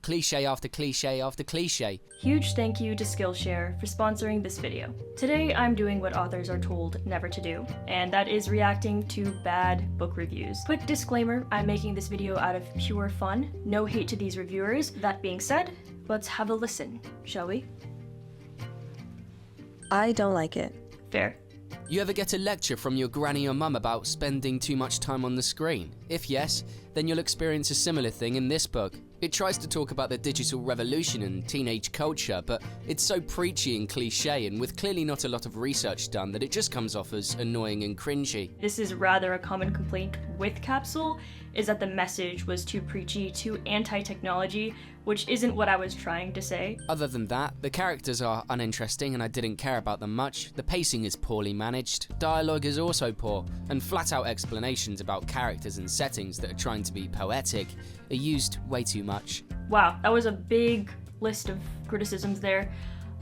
cliche after cliche after cliche. Huge thank you to Skillshare for sponsoring this video. Today I'm doing what authors are told never to do, and that is reacting to bad book reviews. Quick disclaimer, I'm making this video out of pure fun, no hate to these reviewers. That being said, let's have a listen, shall we? I don't like it. Fair. You ever get a lecture from your granny or mum about spending too much time on the screen? If yes, then you'll experience a similar thing in this book. It tries to talk about the digital revolution and teenage culture, but it's so preachy and cliche and with clearly not a lot of research done that it just comes off as annoying and cringy. This is rather a common complaint with Capsule, is that the message was too preachy, too anti-technology, which isn't what I was trying to say. Other than that, the characters are uninteresting and I didn't care about them much, the pacing is poorly managed, dialogue is also poor, and flat-out explanations about characters and settings that are trying to be poetic are used way too much. Wow, that was a big list of criticisms there.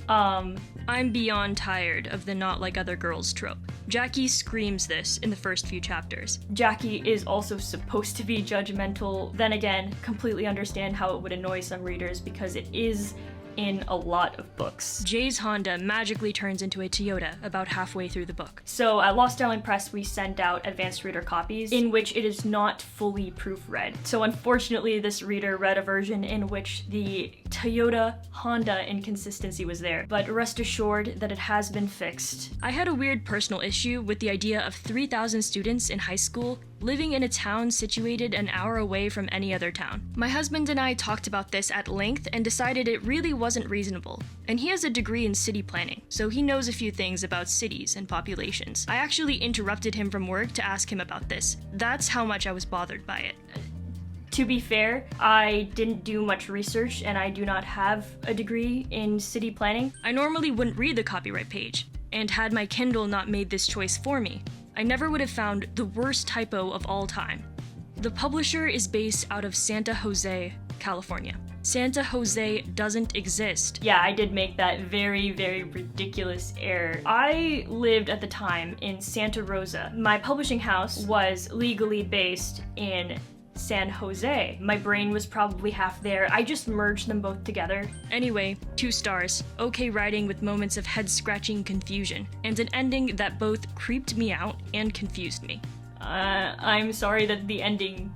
I'm beyond tired of the not like other girls trope. Jackie screams this in the first few chapters. Jackie is also supposed to be judgmental, then again, completely understand how it would annoy some readers because it is in a lot of books. Jay's Honda magically turns into a Toyota about halfway through the book. So at Lost Island Press, we send out advanced reader copies in which it is not fully proofread. So unfortunately, this reader read a version in which the Toyota Honda inconsistency was there, but rest assured that it has been fixed. I had a weird personal issue with the idea of 3,000 students in high school living in a town situated an hour away from any other town. My husband and I talked about this at length and decided it really wasn't reasonable. And he has a degree in city planning, so he knows a few things about cities and populations. I actually interrupted him from work to ask him about this. That's how much I was bothered by it. To be fair, I didn't do much research and I do not have a degree in city planning. I normally wouldn't read the copyright page, and had my Kindle not made this choice for me, I never would have found the worst typo of all time. The publisher is based out of Santa Jose, California. Santa Jose doesn't exist. Yeah, I did make that very, very ridiculous error. I lived at the time in Santa Rosa. My publishing house was legally based in San Jose. My brain was probably half there. I just merged them both together. Anyway, 2 stars. Okay writing with moments of head-scratching confusion, and an ending that both creeped me out and confused me. I'm sorry that the ending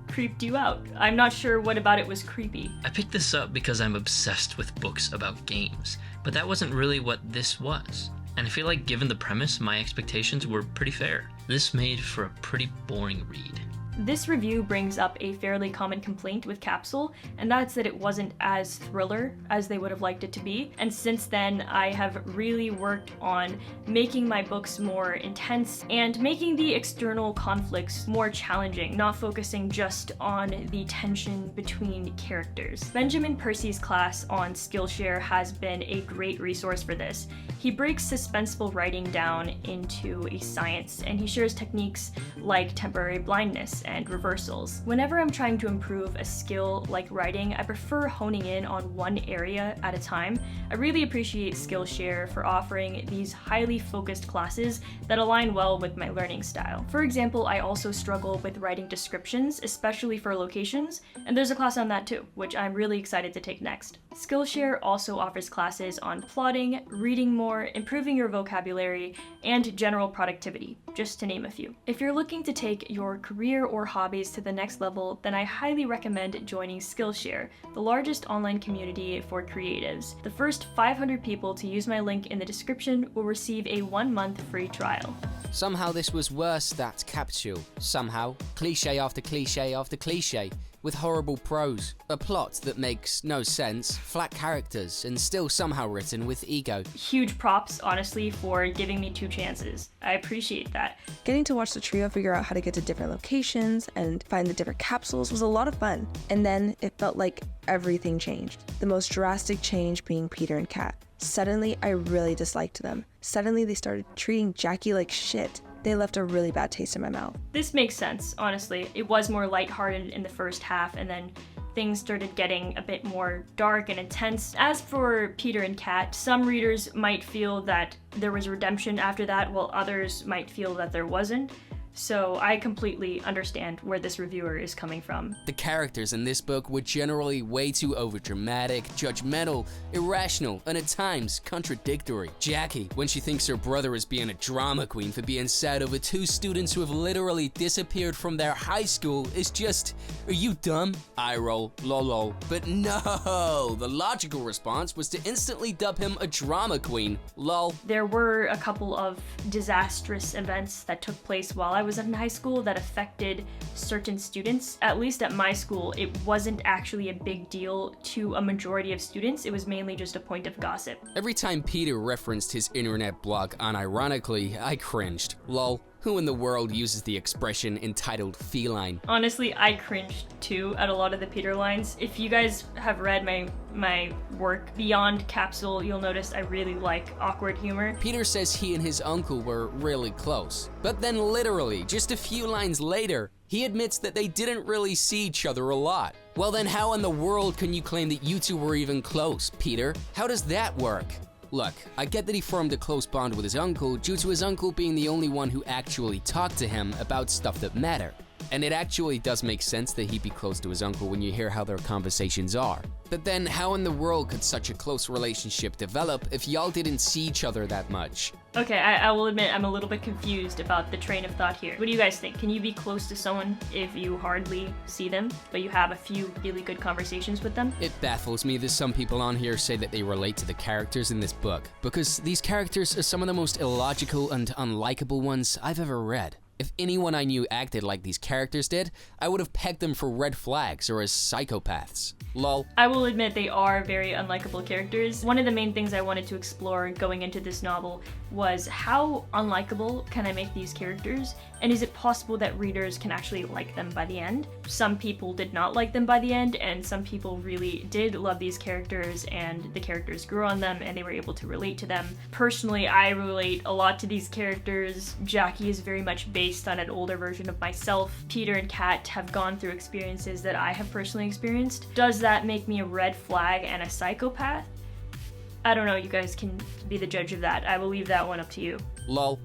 creeped you out. I'm not sure what about it was creepy. I picked this up because I'm obsessed with books about games, but that wasn't really what this was. And I feel like given the premise, my expectations were pretty fair. This made for a pretty boring read. This review brings up a fairly common complaint with Capsule, and that's that it wasn't as thriller as they would have liked it to be. And since then, I have really worked on making my books more intense and making the external conflicts more challenging, not focusing just on the tension between characters. Benjamin Percy's class on Skillshare has been a great resource for this. He breaks suspenseful writing down into a science, and he shares techniques like temporary blindness and reversals. Whenever I'm trying to improve a skill like writing, I prefer honing in on one area at a time. I really appreciate Skillshare for offering these highly focused classes that align well with my learning style. For example, I also struggle with writing descriptions, especially for locations, and there's a class on that too, which I'm really excited to take next. Skillshare also offers classes on plotting, reading more, improving your vocabulary, and general productivity, just to name a few. If you're looking to take your career or hobbies to the next level, then I highly recommend joining Skillshare, the largest online community for creatives. The first 500 people to use my link in the description will receive a 1-month free trial. Somehow this was worse, that Capsule. Somehow, cliche after cliche after cliche, with horrible prose, a plot that makes no sense, flat characters, and still somehow written with ego. Huge props, honestly, for giving me 2 chances. I appreciate that. Getting to watch the trio figure out how to get to different locations and find the different capsules was a lot of fun. And then it felt like everything changed. The most drastic change being Peter and Kat. Suddenly, I really disliked them. Suddenly, they started treating Jackie like shit. They left a really bad taste in my mouth. This makes sense, honestly. It was more lighthearted in the first half, and then things started getting a bit more dark and intense. As for Peter and Kat, some readers might feel that there was redemption after that, while others might feel that there wasn't. So I completely understand where this reviewer is coming from. The characters in this book were generally way too overdramatic, judgmental, irrational, and at times contradictory. Jackie, when she thinks her brother is being a drama queen for being sad over two students who have literally disappeared from their high school, is just, are you dumb? Eye roll, lol. But no, the logical response was to instantly dub him a drama queen, lol. There were a couple of disastrous events that took place while I was in high school that affected certain students. At least at my school, it wasn't actually a big deal to a majority of students. It was mainly just a point of gossip. Every time Peter referenced his internet blog unironically, I cringed, lol. Who in the world uses the expression entitled feline? Honestly, I cringed too at a lot of the Peter lines. If you guys have read my work beyond Capsule, you'll notice I really like awkward humor. Peter says he and his uncle were really close. But then literally, just a few lines later, he admits that they didn't really see each other a lot. Well then how in the world can you claim that you two were even close, Peter? How does that work? Look, I get that he formed a close bond with his uncle due to his uncle being the only one who actually talked to him about stuff that mattered. And it actually does make sense that he'd be close to his uncle when you hear how their conversations are. But then how in the world could such a close relationship develop if y'all didn't see each other that much? Okay, I will admit I'm a little bit confused about the train of thought here. What do you guys think? Can you be close to someone if you hardly see them, but you have a few really good conversations with them? It baffles me that some people on here say that they relate to the characters in this book, because these characters are some of the most illogical and unlikable ones I've ever read. If anyone I knew acted like these characters did, I would have pegged them for red flags or as psychopaths. Lol. I will admit they are very unlikable characters. One of the main things I wanted to explore going into this novel was how unlikable can I make these characters, and is it possible that readers can actually like them by the end? Some people did not like them by the end, and some people really did love these characters, and the characters grew on them and they were able to relate to them. Personally, I relate a lot to these characters. Jackie is very much based on an older version of myself. Peter and Kat have gone through experiences that I have personally experienced. Does that make me a red flag and a psychopath? I don't know, you guys can be the judge of that. I will leave that one up to you. Lol.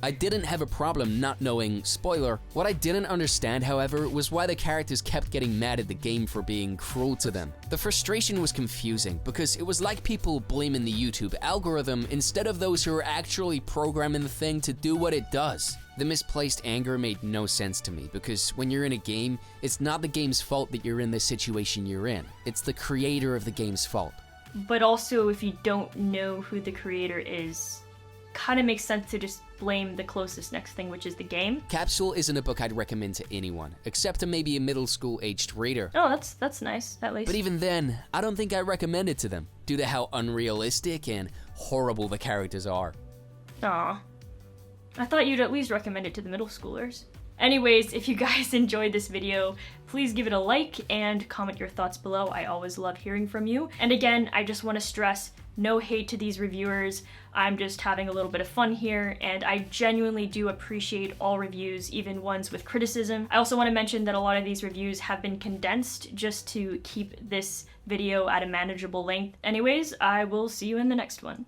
I didn't have a problem not knowing, spoiler. What I didn't understand, however, was why the characters kept getting mad at the game for being cruel to them. The frustration was confusing because it was like people blaming the YouTube algorithm instead of those who are actually programming the thing to do what it does. The misplaced anger made no sense to me because when you're in a game, it's not the game's fault that you're in the situation you're in. It's the creator of the game's fault. But also, if you don't know who the creator is, kind of makes sense to just blame the closest next thing, which is the game. Capsule isn't a book I'd recommend to anyone, except to maybe a middle school aged reader. Oh, that's nice, at least. But even then, I don't think I recommend it to them, due to how unrealistic and horrible the characters are. Aw. I thought you'd at least recommend it to the middle schoolers. Anyways, if you guys enjoyed this video, please give it a like and comment your thoughts below. I always love hearing from you. And again, I just want to stress, no hate to these reviewers. I'm just having a little bit of fun here, and I genuinely do appreciate all reviews, even ones with criticism. I also want to mention that a lot of these reviews have been condensed just to keep this video at a manageable length. Anyways, I will see you in the next one.